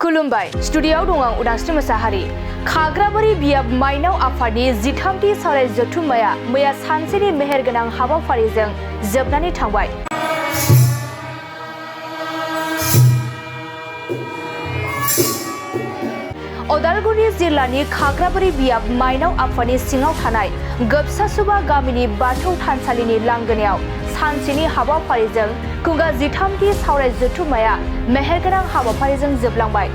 खुलुमबाय स्टुडियोआव दं आं उदांस्रि मोसाहारि खाग्राबारि बियाब माइनाव आफादनि 13थि सावराय जथुम्माया मैया सानसेनि मेहेरगोनां हाबाफारिजों जोबनानै थांबाय। उदालगुरि जिल्लानि खाग्राबारि बियाब माइनाव आफादनि सिङाव थानाय गोबसासुबा गामिनि बाथौ थानसालिनि लांगोनायाव सानसेनि हाबाफारिजों खुंगा 13थि सावराय जथुम्माया मेहेरगोनां हाबाफारिजों जोबलांबाय।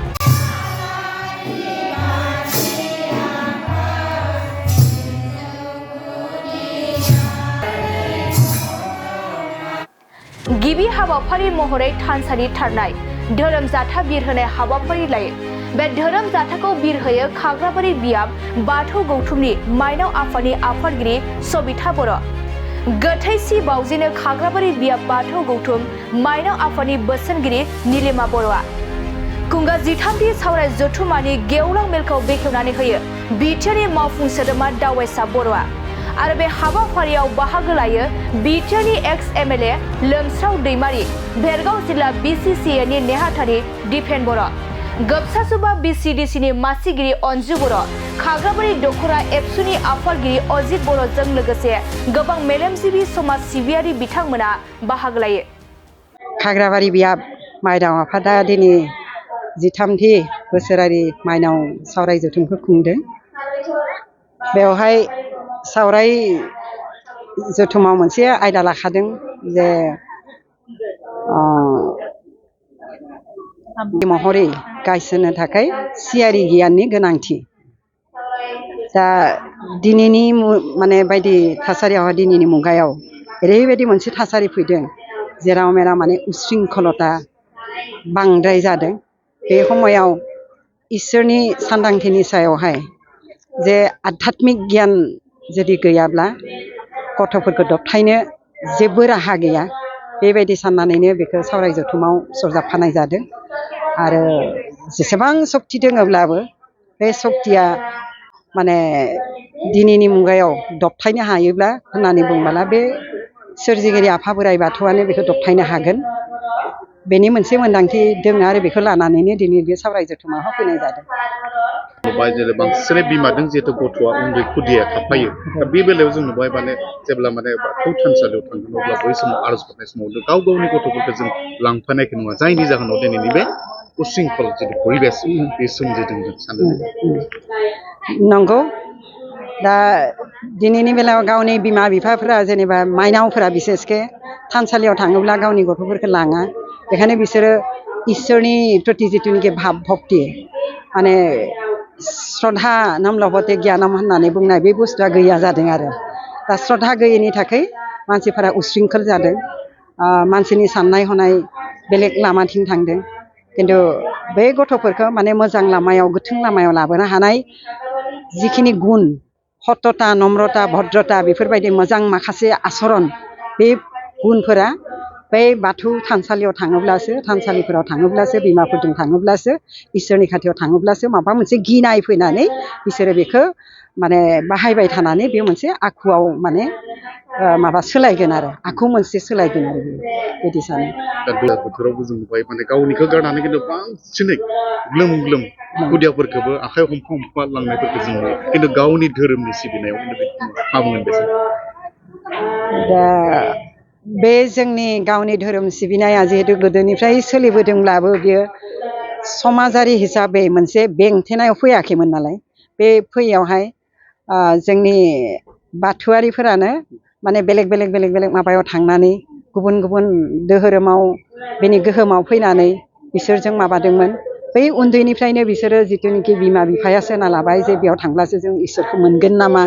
गिबि हाबाफारि महरै थानसालि थारनाय धोरोम जाथा बिरहोनाय हाबाफारि लायो। बे धोरोम जाथाखौ बिरहोयो खाग्राबारि बियाब बाथौ गौथुमनि माइनाव आफादनि आफादगिरि सबिता बर'। गोथै सि बावजेनो खाग्राबारि बियाब बाथौ गौथुम माइनाव आफादनि बोसोनगिरि नीलिमा बर'आ। खुंगा 13थि सावराय जथुम्मानि गेवलां मेलखौ बेखेवनानै होयो बिटिआरनि मावफुं सोद्रोमा दावैसा बर'आ। आरो बे हाबाफारियाव बाहागो लायो बिटिआरनि एक्स एमएलए लोमस्राव दैमारि, भेरगाव जिल्ला बिसिसिएनि नेहाथारि दिपेन बर', गोबसासुबा बिसिडिसिनि मासिगिरि अन्जु बर', खाग्राबारि दखरा एबसुनि आफादगिरि अजित बर'जों लोगोसे गोबां मेलेमजिबि समाज सिबियारि बिथांमोना बाहागो लायो। खाग्राबारि बियाब माइनाव आफादा दिनै 13थि बोसोरारि माइनाव सावराय जथुमखौ खुंदों। बेवहाय सावराय जथुमाव मोनसे आयदा लाखादों जे महरै गायसननो थाखाय सियारि गियाननि गोनांथि। दा दिनैनि माने बायदि थासारियाव दिनैनि मुगायाव ओरैबायदि मोनसे थासारि फैदों जेराव मेराव माने उच्छृंखलता बांद्राय जादों। बे समायाव इसोरनि सानदांथिनि सायावहाय जे आध्यात्मिक गियान जुदि गैयाब्ला गथ'फोरखौ दबथायनो जेबो राहा गैया, बेबायदि साननानैनो बेखौ सावराय जथुमाव सरजाबफानाय जादों। आरो जेसेबां सक्ति दङब्लाबो बे सक्तिया माने दिनैनि मुगायाव दबथायनो हायोब्ला होननानै बुंबोला बे सोरजिगिरि आफा बोराइ बाथौआनो बेखौ दबथायनो हागोन। बेनि मोनसे मोन्दांथि दङ आरो बेखौ लानानैनो दिनै बे सावराय जथुमाव फैनाय जादों। बांसिनै बिमादों जिहेतु गथ'आ उन्दै खुदिया थाफायो, दा बे बेलायाव जों नुबाय माने जेब्ला माने बाथौ थानसालियाव थांगोन अब्ला बै समाव आर'ज गाबनाय समाव गाव गावनि गथ'फोरखौ जों लांफानायखौ नुवा, जायनि जाहोनाव दिनैनि बे उच्छृंखल जिथु परिबेस बे सोमजिदों सानो। नंगौ। दा दिनैनि बेलायाव गावनि बिमा बिफाफोरा जेनेबा माइनावफोरा बिसेसके थानसालियाव थाङोब्ला गावनि गथ'फोरखौ लाङा। बेखायनो बिसोरो इसोरनि प्रति जिथुनिखि भाब भक्ति माने श्रद्धा नामलबते गियानम होननानै बुंनाय बे बुस्थुआ गैया जादों आरो। दा श्रद्धा गैयैनि थाखाय मानसिफोरा उच्छृंखल जादों। मानसिनि साननाय हनाय बेलेग लामाथिं थांदों। खिन्थु बे गथ'फोरखौ माने मोजां लामायाव गोथों लामायाव लाबोनो हानाय जिखिनि गुन सतता, नम्रता, भद्रता बेफोरबायदि मोजां माखासे आचरन, बे गुनफोरा बै बाथौ थानसालियाव थाङोब्लासो, थानसालिफोराव थाङोब्लासो, बिमाफोरजों थाङोब्लासो, इसोरनि खाथियाव थाङोब्लासो माबा मोनसे गिनाय फैनानै बिसोरो बेखौ माने बाहायबाय थानानै बे मोनसे आखुआव माने माबा सोलायगोन आरो आखु मोनसे सोलायगोन आरो बिदि सानो। दा बोथोरावबो जों नुबाय माने गावनिखौ गारनानै खिन्थु बांसिनै ग्लोम ग्लोम खुदियाफोरखौबो आखाइ हमफा हमफा लांनायफोरखौ जों नुयो, खिन्थु गावनि धोरोमनि सिबिनायाव मा बुंगोन बेसोर? दा बे जोंनि गावनि धोरोम सिबिनाया जिहेतु गोदोनिफ्राय सोलिबोदोंब्लाबो बियो समाजारि हिसाबै मोनसे बेंथेनायाव फैयाखैमोन नालाय, बे फैयावहाय जोंनि बाथौआरिफोरानो माने बेलेग माबायाव थांनानै गुबुन गुबुन धोरोमाव बेनि गोहोमाव फैनानै बिसोरजों माबादोंमोन। बै उन्दैनिफ्रायनो बिसोरो जिथुनिखि बिमा बिफाया सोना लाबाय जे बेयाव थांब्लासो जों इसोरखौ मोनगोन नामा,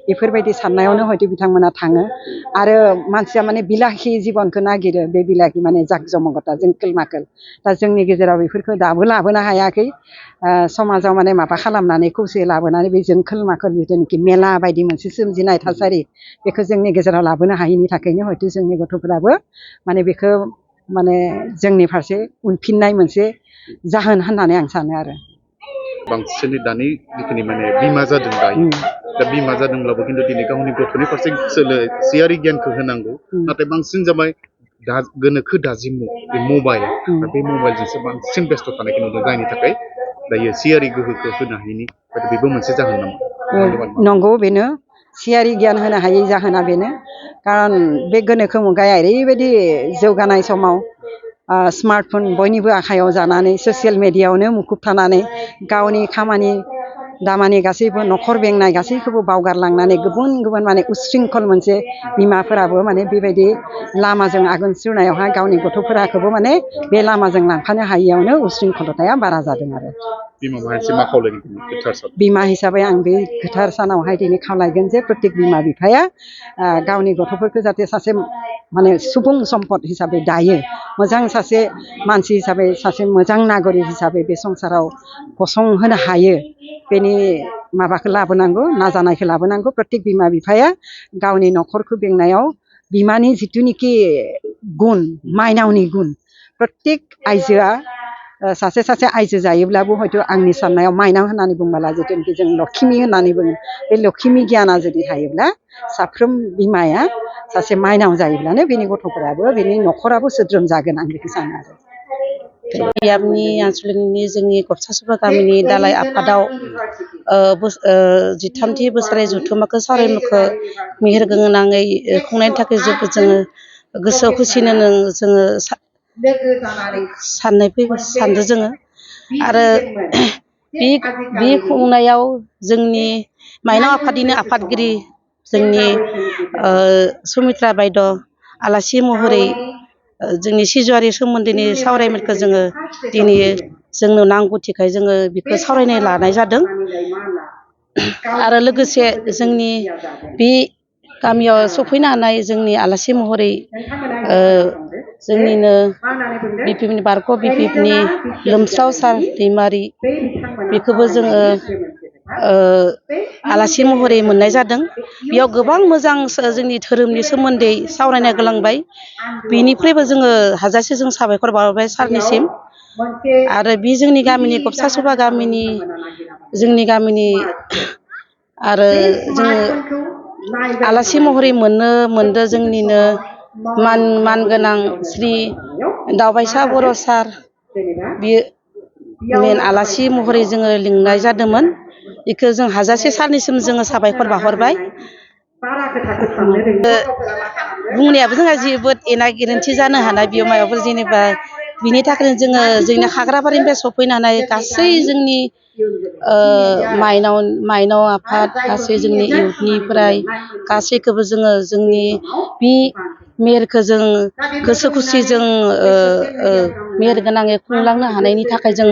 बेफोरबायदि साननायावनो हयथ' बिथांमोना थाङो। आरो मानसिया माने बिलाहि जिबनखौ नागिरो, बे बिलाहि माने जाक जमकता जोंखोल माखोल। दा जोंनि गेजेराव बेफोरखौ दाबो लाबोनो हायाखै। समाजाव माने माबा खालामनानै खौसे लाबोनानै बे जोंखोल माखोल जिथुनिखि मेला बायदि मोनसे सोमजिनाय थासारि, बेखौ जोंनि गेजेराव लाबोनो हायैनि थाखायनो हयथ' जोंनि गथ'फोराबो माने बेखौ माने जोंनि फारसे उनफिननाय मोनसे जाहोन होननानै आं सानो आरो। बांसिनै दानि जिखिनि माने बिमा जादों दायो, दा बिमा जादोंब्लाबो खिन्थु दिनै गावनि गथ'नि फारसे सियारि गियानखौ होनांगौ, नाथाय बांसिन जाबाय दा गोनोखो दाजिमु बे मबाइल, बे मबाइलजोंसो बांसिन बेस्थ' थानायखौ नुदों, जायनि थाखाय दायो सियारि गोहोखौ होनो हायैनि बेबो मोनसे जाहोन नामा? नंगौ बेनो सियारि गियान होनो हायै जाहोना बेनो खारन बे गोनोखो मुगाया ओरैबायदि जौगानाय समाव स्मार्टफन बयनिबो आखायाव जानानै ससियेल मेडियायावनो मुखुब थानानै गावनि खामानि दामानि गासैबो न'खर बेंनाय गासैखौबो बावगारलांनानै गुबुन गुबुन माने उच्छृंखल मोनसे बिमाफोराबो माने बेबायदि लामाजों आगान सुरनायावहाय गावनि गथ'फोराखौबो माने बे लामाजों लांफानो हायियावनो उच्छृंखलताया बारा जादों आरो बिमा माहारिसिम मा खावलायगोन गोथार सान? बिमा हिसाबै आं बे गोथार सानावहाय दिनै खावलायगोन जे प्रत्येक बिमा बिफाया गावनि गथ'फोरखौ जाहाथे सासे माने सुबुं सम्पद हिसाबै दायो मोजां सासे मानसि हिसाबै सासे मोजां नागरिक हिसाबै बे संसाराव गसंहोनो हायो बेनि माबाखौ लाबोनांगौ नाजानायखौ लाबोनांगौ प्रत्येक बिमा बिफाया गावनि न'खरखौ बेंनायाव बिमानि जिथुनिखि गुन माइनावनि गुन प्रत्येक आइजोआ सासे सासे आइजो जायोब्लाबो हयथ' आंनि साननायाव माइनाव होननानै बुंबोला जिथुनिखि जों लक्ष्मी होननानै बुङो बे लक्ष्मी गियाना जुदि थायोब्ला साफ्रोम बिमाया सासे माइनाव जायोब्लानो बेनि गथ'फोराबो बेनि न'खराबो सोद्रोम जागोन आं बेखौ सानो आरो बियाबनि आनसलिकनि जोंनि गबसासुबा गामिनि दालाइ आफादाव जिथामथि बोसोरारि जथुम्माखौ सावरायमेलखौ मेहेर गोनाङै खुंनायनि थाखाय जोङो गोसोआव खुसिनो जोङो सानदों जोङो आरो बे खुंनायाव जोंनि माइनाव आफादनिनो आफादगिरि जोंनि सुमित्रा बायद' आलासि महरै जोंनि सिजौआरि सोमोन्दोनि सावरायमेलखौ जोङो दिनै जोंनो नांगौथिखाय जोङो बेखौ सावरायनो लानाय जादों आरो लोगोसे जोंनि बे गामियाव सफैनो हानाय जोंनि आलासि महरै जोंनिनो बिपिनि बारग' बिपिनि लोमस्राव सार दैमारि बेखौबो जोङो आलासि महरै मोननाय जादों बेयाव गोबां मोजां जोंनि धोरोमनि सोमोन्दै सावरायनो गोलांबाय बेनिफ्रायबो जोङो हाजासे जों साबायखर बावबाय सारनिसिम आरो बे जोंनि गामिनि गबसासुबा गामिनि जोंनि गामिनि आरो जोङो आलासि महरै मोनदों जोंनिनो मानगोनां श्री दावबायसा बर' सार बियो मेन आलासि महरै जोङो लिंनाय जादोंमोन बेखौ जों हाजासे सारनिसिम जोङो साबायखर बावहरबाय बुंनायाबो जोंहा जोबोद एना गोरोन्थि जानो हानाय बेयाव माबाफोर जेनेबा बिनि थाखायनो जोङो जोंनि खाग्राबारिनिफ्राय सफैनानै गासै जोंनि माइनाव आफाद गासै जोंनि इउथनिफ्राय गासैखौबो जोङो जोंनि बे मेहेरखौ जों गोसो खुसिजों मेहेर गोनाङै खुंलांनो हानायनि थाखाय जों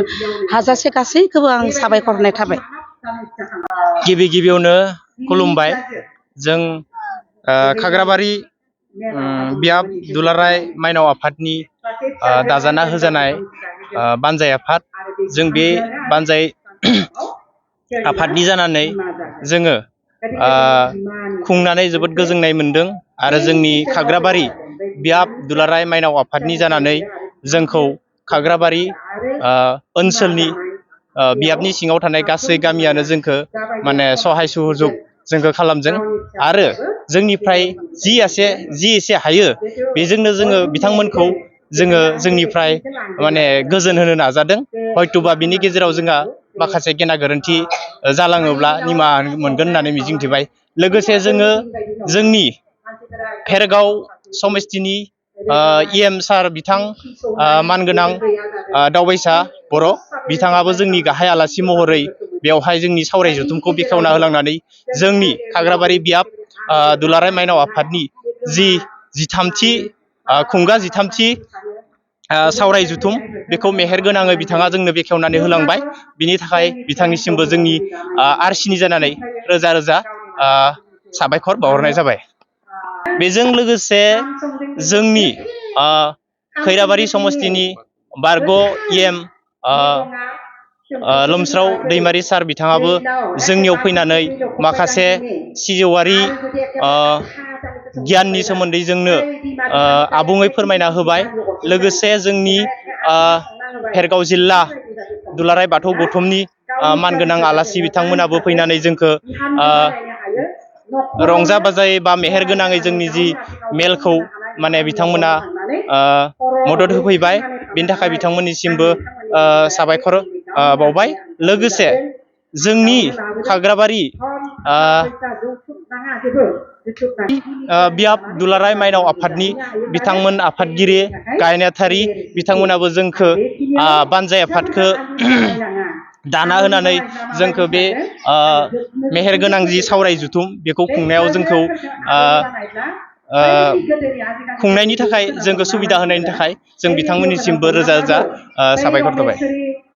हाजासे गासैखौबो आं साबायखर होनाय थाबाय। गिबियावनो खुलुमबाय जों खाग्राबारि बियाब दुलाराय माइनाव आफादनि दाजाना होजानाय बानजाय आफाद जों बे बानजाय आफादनि जानानै जोङो खुंनानै जोबोद गोजोननाय मोनदों आरो जोंनि खाग्राबारि बियाब दुलाराय माइनाव आफादनि जानानै जोंखौ खाग्राबारि ओनसोलनि बियाबनि सिङाव थानाय गासै गामियानो जोंखौ माने सहाय सुजुग जोंखौ खालामदों आरो जोंनिफ्राय जि एसे हायो बेजोंनो जोङो बिथांमोनखौ जोङो जोंनिफ्राय माने गोजोन होनो नाजादों हयथ'बा बिनि गेजेराव जोंहा माखासे गेना गोरोन्थि जालाङोब्ला निमाहा मोनगोन होननानै मिजिंथिबाय लोगोसे जोङो जोंनि भेरगाव समस्थिनि EM सार बिथां मानगोनां दावबायसा बर' बिथाङाबो जोंनि गाहाय आलासि महरै बेवहाय जोंनि सावराय जथुमखौ बेखेवना होलांनानै जोंनि खाग्राबारि बियाब दुलाराय माइनाव आफादनि जिथामथि सावराय जुथुम बेखौ मेहेर गोनाङै बिथाङा जोंनो बेखेवनानै होलांबाय बिनि थाखाय बिथांनिसिमबो जोंनि आरसिनि जानानै रोजा रोजा साबायखर बावहरनाय जाबाय। बेजों लोगोसे जोंनि खैराबारि समस्थिनि बारग' EM लोमस्राव दैमारि सार बिथाङाबो जोंनियाव फैनानै माखासे सिजौआरि गियाननि सोमोन्दै जोंनो आबुङै फोरमायना होबाय लोगोसे जोंनि भेरगाव जिल्ला दुलाराय बाथौ गौथुमनि मानगोनां आलासि बिथांमोनाबो फैनानै जोंखौ रंजा बाजायै बा मेहेर गोनाङै जोंनि जि मेलखौ माने बिथांमोना मदद होफैबाय बिनि थाखाय बिथांमोननिसिमबो साबायखर बावबाय लोगोसे जोंनि खाग्राबारि बियाब दुलाराय माइनाव आफादनि बिथांमोन आफादगिरि गाहाय नेहाथारि बिथांमोनाबो जोंखौ बानजाय आफादखौ दाना होनानै जोंखौ बे मेहेरगोनां जि सावराय जुथुम बेखौ खुंनायाव जोंखौ खुंनायनि थाखाय जोंखौ सुबिदा होनायनि थाखाय जों बिथांमोननिसिमबो रोजा रोजा साबायखर थाबाय।